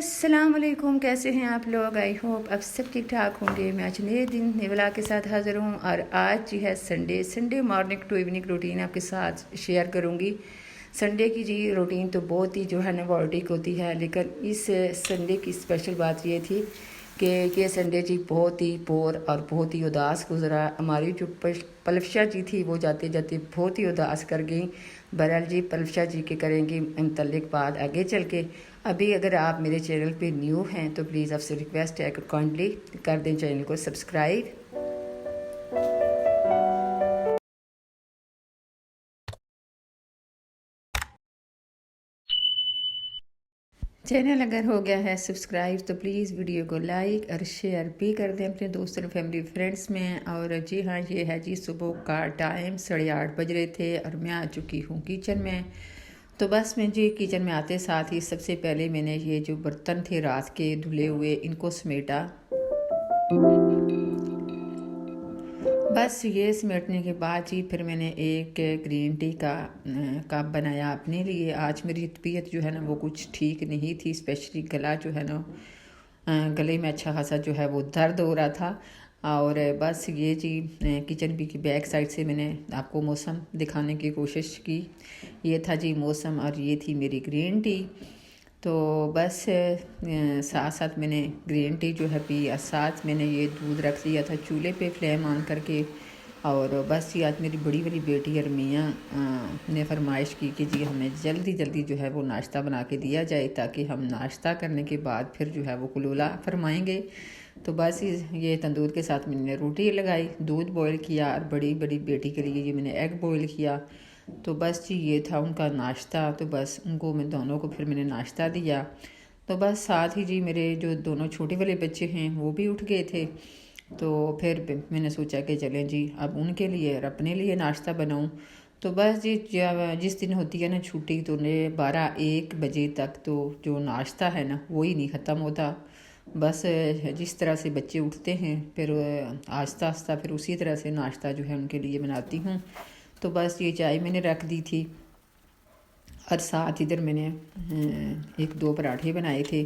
अस्सलाम वालेकुम। कैसे हैं आप लोग? आई होप आप सब ठीक ठाक होंगे। मैं आज नए दिन नए व्लॉग के साथ हाज़िर हूँ और आज जी है Sunday morning to evening routine आपके साथ शेयर करूँगी। संडे की जी रूटीन तो बहुत ही जो है ना वॉर्टिक होती है, लेकिन इस संडे की स्पेशल बात ये थी कि ये संडे जी बहुत ही बोर और बहुत ही उदास गुजरा। हमारी जो पलफशा जी थी वो जाते जाते बहुत ही उदास कर गई। बहरहाल जी पलफशा जी के करेंगे मुतल्लिक बात आगे चल के। अभी अगर आप मेरे चैनल पे न्यू हैं तो प्लीज़ आपसे रिक्वेस्ट है कि काइंडली कर दें चैनल को सब्सक्राइब। चैनल अगर हो गया है सब्सक्राइब तो प्लीज़ वीडियो को लाइक और शेयर भी कर दें अपने दोस्तों और फैमिली फ्रेंड्स में। और जी हाँ, ये है जी सुबह का टाइम, 8:30 बज रहे थे और मैं आ चुकी हूँ किचन में। तो बस मैं जी किचन में आते साथ ही सबसे पहले मैंने ये जो बर्तन थे रात के धुले हुए इनको समेटा। बस ये समेटने के बाद जी फिर मैंने एक ग्रीन टी का कप बनाया अपने लिए। आज मेरी तबीयत जो है ना वो कुछ ठीक नहीं थी, स्पेशली गला जो है ना गले में अच्छा खासा जो है वो दर्द हो रहा था। और बस ये जी किचन की बैक साइड से मैंने आपको मौसम दिखाने की कोशिश की। ये था जी मौसम और ये थी मेरी ग्रीन टी। तो बस साथ साथ मैंने ग्रीन टी जो है पी और साथ मैंने ये दूध रख दिया था चूल्हे पे फ्लेम ऑन करके। और बस ये आज मेरी बड़ी वाली बेटी अरमिया ने फरमाइश की कि जी हमें जल्दी जल्दी जो है वो नाश्ता बना के दिया जाए ताकि हम नाश्ता करने के बाद फिर जो है वो कुलूला फरमाएंगे। तो बस ये तंदूर के साथ मैंने रोटी लगाई, दूध बॉयल किया और बड़ी बड़ी बेटी के लिए ये मैंने एग बॉयल किया। तो बस जी ये था उनका नाश्ता। तो बस उनको मैं दोनों को फिर मैंने नाश्ता दिया। तो बस साथ ही जी मेरे जो दोनों छोटे वाले बच्चे हैं वो भी उठ गए थे। तो फिर मैंने सोचा कि चलें जी अब उनके लिए और अपने लिए नाश्ता बनाऊं। तो बस जी जिस दिन होती है ना छुट्टी तो 12-1 बजे तक तो जो नाश्ता है ना वही नहीं ख़त्म होता। बस जिस तरह से बच्चे उठते हैं फिर आहिस्ता आहिस्ता फिर उसी तरह से नाश्ता जो है उनके लिए बनाती हूँ। तो बस ये चाय मैंने रख दी थी और साथ इधर मैंने 1-2 पराठे बनाए थे।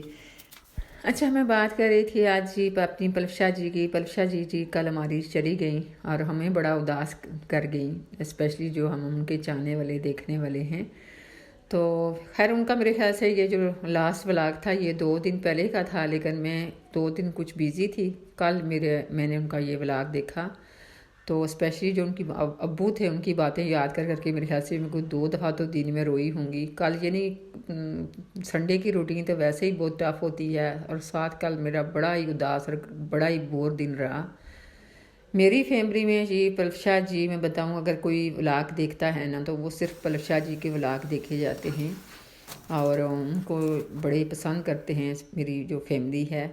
अच्छा, मैं बात कर रही थी आज जी अपनी पलफशा जी की। पलफशा जी कल हमारी चली गई और हमें बड़ा उदास कर गई, स्पेशली जो हम उनके चाहने वाले देखने वाले हैं। तो खैर उनका मेरे ख्याल से ये जो लास्ट व्लॉग था ये 2 दिन पहले का था, लेकिन मैं 2 दिन कुछ बिज़ी थी। कल मैंने उनका ये व्लॉग देखा तो स्पेशली जो उनकी अब्बू थे उनकी बातें याद कर करके मेरे ख्याल से मेरे को 2 दफ़ा तो दिन में रोई होंगी। कल यानी संडे की रूटीन तो वैसे ही बहुत टफ होती है और साथ कल मेरा बड़ा ही उदास और बड़ा ही बोर दिन रहा। मेरी फैमिली में जी पलफशा जी मैं बताऊं अगर कोई व्लॉग देखता है ना तो वो सिर्फ पलफशा जी के व्लॉग देखे जाते हैं और उनको बड़े पसंद करते हैं मेरी जो फैमिली है।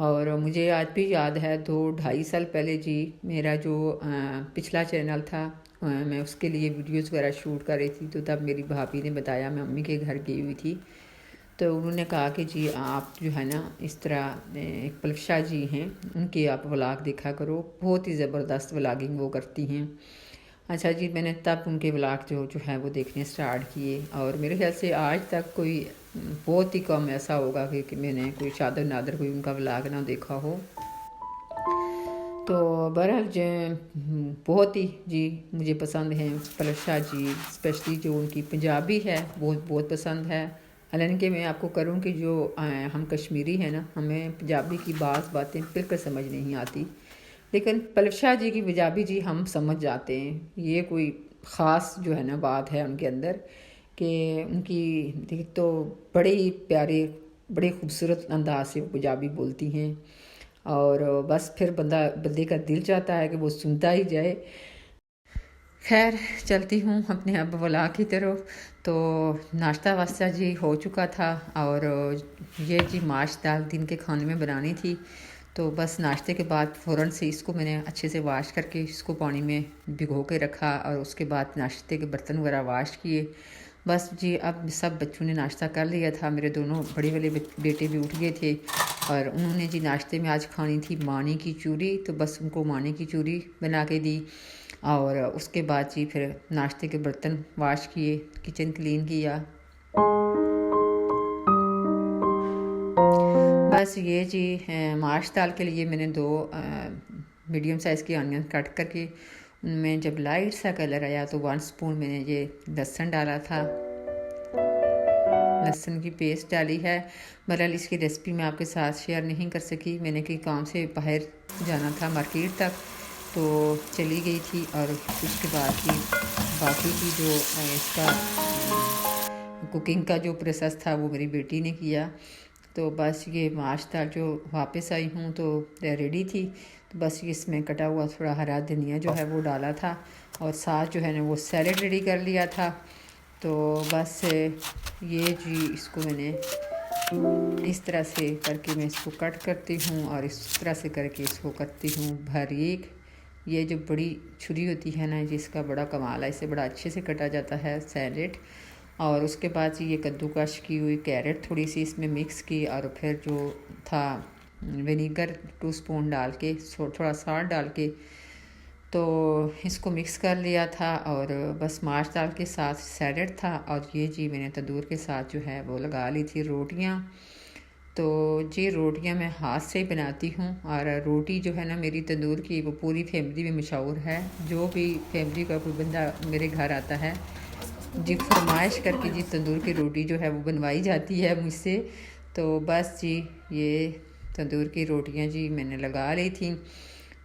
और मुझे आज भी याद है 2-2.5 साल पहले जी मेरा जो पिछला चैनल था मैं उसके लिए वीडियोस वगैरह शूट कर रही थी। तो तब मेरी भाभी ने बताया, मैं मम्मी के घर गई हुई थी, तो उन्होंने कहा कि जी आप जो है ना इस तरह एक पलफशा जी हैं उनके आप व्लॉग देखा करो, बहुत ही ज़बरदस्त व्लॉगिंग वो करती हैं। अच्छा जी, मैंने तब उनके व्लॉग जो है वो देखने स्टार्ट किए और मेरे ख्याल से आज तक कोई बहुत ही कम ऐसा होगा कि मैंने कोई शादर नादर कोई उनका व्लॉग ना देखा हो। तो बहरहाल बहुत ही जी मुझे पसंद हैं पलशा जी, स्पेशली जो उनकी पंजाबी है बहुत बहुत पसंद है। हालांकि मैं आपको करूं कि जो हम कश्मीरी हैं ना, हमें पंजाबी की बातें बिल्कुल समझ नहीं आती, लेकिन पलशा जी की पंजाबी जी हम समझ जाते हैं। ये कोई ख़ास जो है ना बात है उनके अंदर कि उनकी देख तो बड़े ही प्यारे बड़े खूबसूरत अंदाज से वो पंजाबी बोलती हैं और बस फिर बंदे का दिल चाहता है कि वो सुनता ही जाए। खैर चलती हूँ अपने अब व्लॉग की तरफ। तो नाश्ता वास्ता जी हो चुका था और ये जी माश दाल दिन के खाने में बनानी थी। तो बस नाश्ते के बाद फ़ौरन से इसको मैंने अच्छे से वाश करके इसको पानी में भिगो के रखा और उसके बाद नाश्ते के बर्तन वगैरह वाश किए। बस जी अब सब बच्चों ने नाश्ता कर लिया था, मेरे दोनों बड़े वाले बेटे भी उठ गए थे और उन्होंने जी नाश्ते में आज खानी थी मानी की चूरी। तो बस उनको मानी की चूरी बना के दी और उसके बाद जी फिर नाश्ते के बर्तन वाश किए, किचन क्लीन किया। बस ये जी माश दाल के लिए मैंने 2 मीडियम साइज़ की ऑनियन कट करके उनमें जब लाइट सा कलर आया तो 1 स्पून मैंने ये लहसुन डाला था, लहसुन की पेस्ट डाली है। बहरहाल इसकी रेसिपी मैं आपके साथ शेयर नहीं कर सकी, मैंने कई काम से बाहर जाना था मार्केट तक, तो चली गई थी। और उसके बाद की बाकी की जो इसका कुकिंग का जो प्रोसेस था वो मेरी बेटी ने किया। तो बस ये माश दाल जो वापस आई हूँ तो रेडी थी, तो बस इसमें कटा हुआ थोड़ा हरा धनिया जो है वो डाला था और साथ जो है ना वो सैलेड रेडी कर लिया था। तो बस ये जी इसको मैंने इस तरह से करके मैं इसको कट करती हूँ और इस तरह से करके इसको करती हूँ बारीक। ये जो बड़ी छुरी होती है ना जिसका बड़ा कमाल है, इससे बड़ा अच्छे से कटा जाता है सैलेड। और उसके बाद ये कद्दूकश की हुई कैरेट थोड़ी सी इसमें मिक्स की और फिर जो था विनीगर 2 स्पून डाल के थोड़ा साल्ट डाल के तो इसको मिक्स कर लिया था। और बस माश दाल के साथ सैलेड था और ये जी मैंने तंदूर के साथ जो है वो लगा ली थी रोटियां। तो जी रोटियां मैं हाथ से ही बनाती हूँ और रोटी जो है ना मेरी तंदूर की वो पूरी फैमिली में मशहूर है। जो भी फैमिली का कोई बंदा मेरे घर आता है जी फरमाइश करके जी तंदूर की रोटी जो है वो बनवाई जाती है मुझसे। तो बस जी ये तंदूर की रोटियां जी मैंने लगा ली थी।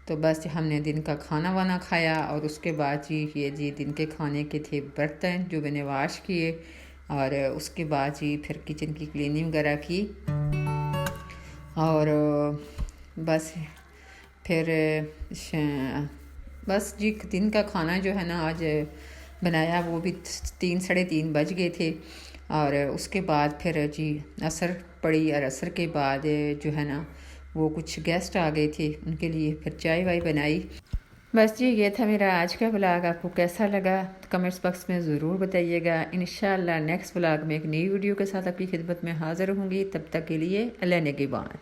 तो बस हमने दिन का खाना वाना खाया और उसके बाद जी ये जी दिन के खाने के थे बर्तन जो मैंने वाश किए और उसके बाद जी फिर किचन की क्लीनिंग वगैरह की। और बस फिर बस जी दिन का खाना जो है ना आज बनाया वो भी 3 साढ़े 3 बज गए थे। और उसके बाद फिर जी असर पड़ी और असर के बाद जो है ना वो कुछ गेस्ट आ गए थे, उनके लिए फिर चाय वाय बनाई। बस जी ये था मेरा आज का व्लॉग। आपको कैसा लगा कमेंट्स बॉक्स में ज़रूर बताइएगा। इंशाल्लाह नेक्स्ट व्लॉग में एक नई वीडियो के साथ आपकी खिदमत में हाज़िर होंगी। तब तक के लिए अल्लाह निगहबान।